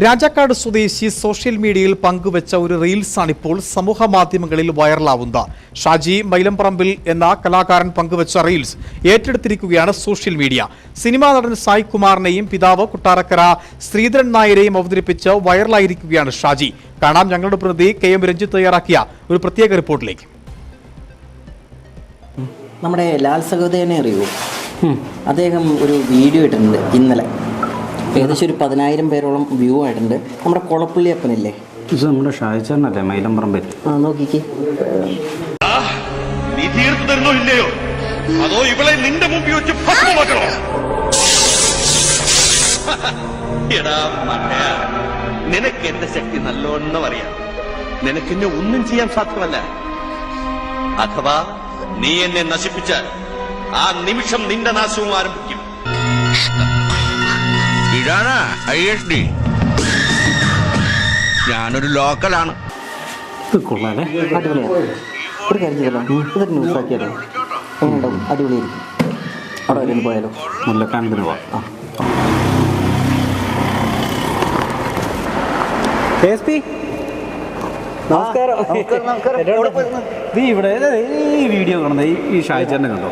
രാജാക്കാട് സ്വദേശി സോഷ്യൽ മീഡിയയിൽ പങ്കുവച്ച ഒരു റീൽസാണ് ഇപ്പോൾ സമൂഹ മാധ്യമങ്ങളിൽ വൈറലാവുന്നത്. ഷാജി മൈലംപറമ്പിൽ എന്ന കലാകാരൻ പങ്കുവച്ച റീൽസ് ഏറ്റെടുത്തിരിക്കുകയാണ് സോഷ്യൽ മീഡിയ. സിനിമാ നടൻ സായ് കുമാറിനെയും പിതാവ് കൊട്ടാരക്കര ശ്രീധരൻ നായരെയും അവതരിപ്പിച്ച് വൈറലായിരിക്കുകയാണ് ഷാജി. കാണാം ഞങ്ങളുടെ പ്രതിനിധി KM രഞ്ജിത്ത് തയ്യാറാക്കിയ ഒരു പ്രത്യേക റിപ്പോർട്ടിലേക്ക്. നമ്മുടെ ലാൽ സഹോദരനെ അറിയുമോ? അദ്ദേഹം ഒരു വീഡിയോ ഇട്ടിട്ടുണ്ട് ഇന്നലെ. ഏകദേശം ഒരു 10,000 പേരോളം വ്യൂ ആയിട്ടുണ്ട്. നമ്മുടെ കൊളപ്പള്ളി അപ്പനില്ലേ, ഇത് നമ്മുടെ ഷാജിച്ചേട്ടനല്ലേ മൈലംപറമ്പിൽ? നോക്കിക്കേ. നീ തീർത്തു തരുന്നോ ഇല്ലയോ, അതോ ഇവളെ നിന്റെ മുമ്പിൽ വെച്ച് ഭസ്മമാക്കണോ? എടാ മണ്ടയാ, നിനക്ക് എന്റെ ശക്തി നല്ലോണം അറിയാം. നിനക്കെന്നെ ഒന്നും ചെയ്യാൻ സാധ്യമല്ല. അഥവാ നീ എന്നെ നശിപ്പിച്ചാൽ ആ നിമിഷം നിന്റെ നാശവും ആരംഭിക്കും. ഇതാണ് ISD. ഞാനൊരു ലോക്കലാണ്. കൊള്ളാല്ലേ, അടിപൊളിയാണ്. ഒരു കാര്യം ചെയ്യല്ലോ, ഇതൊരു ന്യൂസാക്കിയാലോ? എങ്ങനെയുണ്ടാവും? അടിപൊളിയായിരിക്കും. അവിടെ വരെ പോയാലോ? മുല്ലക്കാനത്തിന് പോവാം. നമസ്കാരം. നീ ഇവിടെ ഈ വീഡിയോ കാണുന്നത് ഈ ഷാജിച്ചേട്ടനെ കണ്ടോ?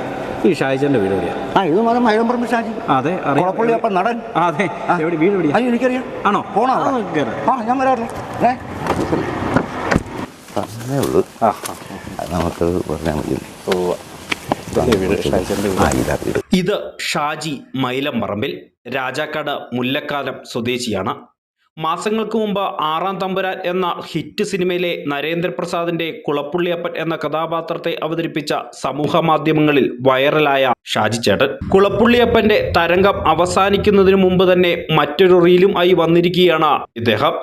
ഈ ഷാജിച്ചേട്ടൻ്റെ വീട് എവിടെയാ? ഇത് മകൻ മൈലംപറമ്പ് ഷാജി. അതെ, കൊളപ്പള്ളി അപ്പം നടൻ. അതെ, എവിടെ വീട് എവിടെയാ? എനിക്കറിയാം. ആണോ? പോണോ? ഞാൻ വരാറില്ല. ഉള്ളൂ, നമുക്ക് പറഞ്ഞാൽ മതി. ഇത് ഷാജി മൈലംപറമ്പിൽ രാജാക്കാട് മുല്ലക്കാലം സ്വദേശിയാണ്. മാസങ്ങൾക്ക് മുമ്പ് ആറാം തമ്പുരാൻ എന്ന ഹിറ്റ് സിനിമയിലെ നരേന്ദ്രപ്രസാദിന്റെ കുളപ്പുള്ളിയപ്പൻ എന്ന കഥാപാത്രത്തെ അവതരിപ്പിച്ച സമൂഹ മാധ്യമങ്ങളിൽ വൈറലായ ഷാജിച്ചേട്ടൻ കുളപ്പുള്ളിയപ്പന്റെ തരംഗം അവസാനിക്കുന്നതിന് മുമ്പ് തന്നെ മറ്റൊരു റീലും ആയി വന്നിരിക്കുകയാണ് ഇദ്ദേഹം.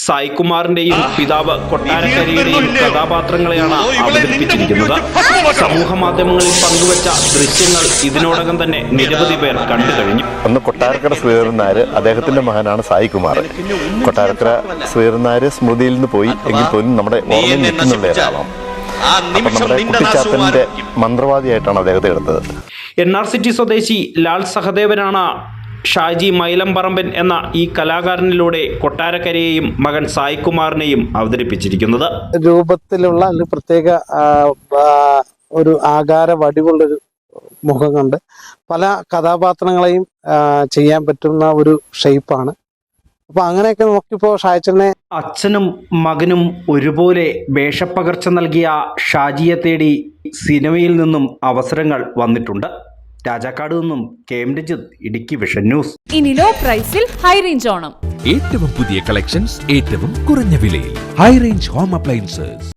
സായ് കുമാറിന്റെയും പിതാവ് കൊട്ടാരക്കരയുടെയും കഥാപാത്രങ്ങളെയാണ് അവതരിപ്പിച്ചിരിക്കുന്നത്. സമൂഹ മാധ്യമങ്ങളിൽ പങ്കുവച്ച ദൃശ്യങ്ങൾ ഇതിനോടകം തന്നെ നിരവധി പേർ കണ്ടു കഴിഞ്ഞു. ഒന്ന് കൊട്ടാരക്കര ശ്രീധരൻ നായർ, അദ്ദേഹത്തിന്റെ മകനാണ് സായ് കുമാർ. കൊട്ടാരക്കര ശ്രീധരൻ നായർ സ്മൃതിയിൽ നിന്ന് പോയി എങ്കിൽ പോലും നമ്മുടെ ഓർമ്മയിൽ നിൽക്കുന്നുള്ള ഒരാളാണ്. അപ്പൊ നമ്മുടെ കുട്ടിച്ചാത്തന്റെ മന്ത്രവാദിയായിട്ടാണ് അദ്ദേഹത്തെ എടുത്തത്. NRCT സ്വദേശി ലാൽ സഹദേവനാണ് ഷാജി മൈലംപറമ്പൻ എന്ന ഈ കലാകാരനിലൂടെ കൊട്ടാരക്കരയെയും മകൻ സായ് കുമാറിനെയും അവതരിപ്പിച്ചിരിക്കുന്നത്. രൂപത്തിലുള്ള പ്രത്യേക ഒരു ആകാര വടിവുള്ളൊരു മുഖം കൊണ്ട് പല കഥാപാത്രങ്ങളെയും ചെയ്യാൻ പറ്റുന്ന ഒരു ഷേപ്പാണ്. അപ്പൊ അങ്ങനെയൊക്കെ നോക്കിയപ്പോ ഷാജിച്ചനെ അച്ഛനും മകനും ഒരുപോലെ വേഷപ്പകർച്ച നൽകിയ ഷാജിയെ തേടി സിനിമയിൽ നിന്നും അവസരങ്ങൾ വന്നിട്ടുണ്ട്. രാജാക്കാട് നിന്നും KM Ranjith, Idukki vision news. ഇനി ലോ പ്രൈസിൽ ഹൈ റേഞ്ച് ഓണം. ഏറ്റവും പുതിയ കളക്ഷൻസ് ഏറ്റവും കുറഞ്ഞ വിലയിൽ ഹൈ റേഞ്ച് ഹോം അപ്ലയൻസസ്.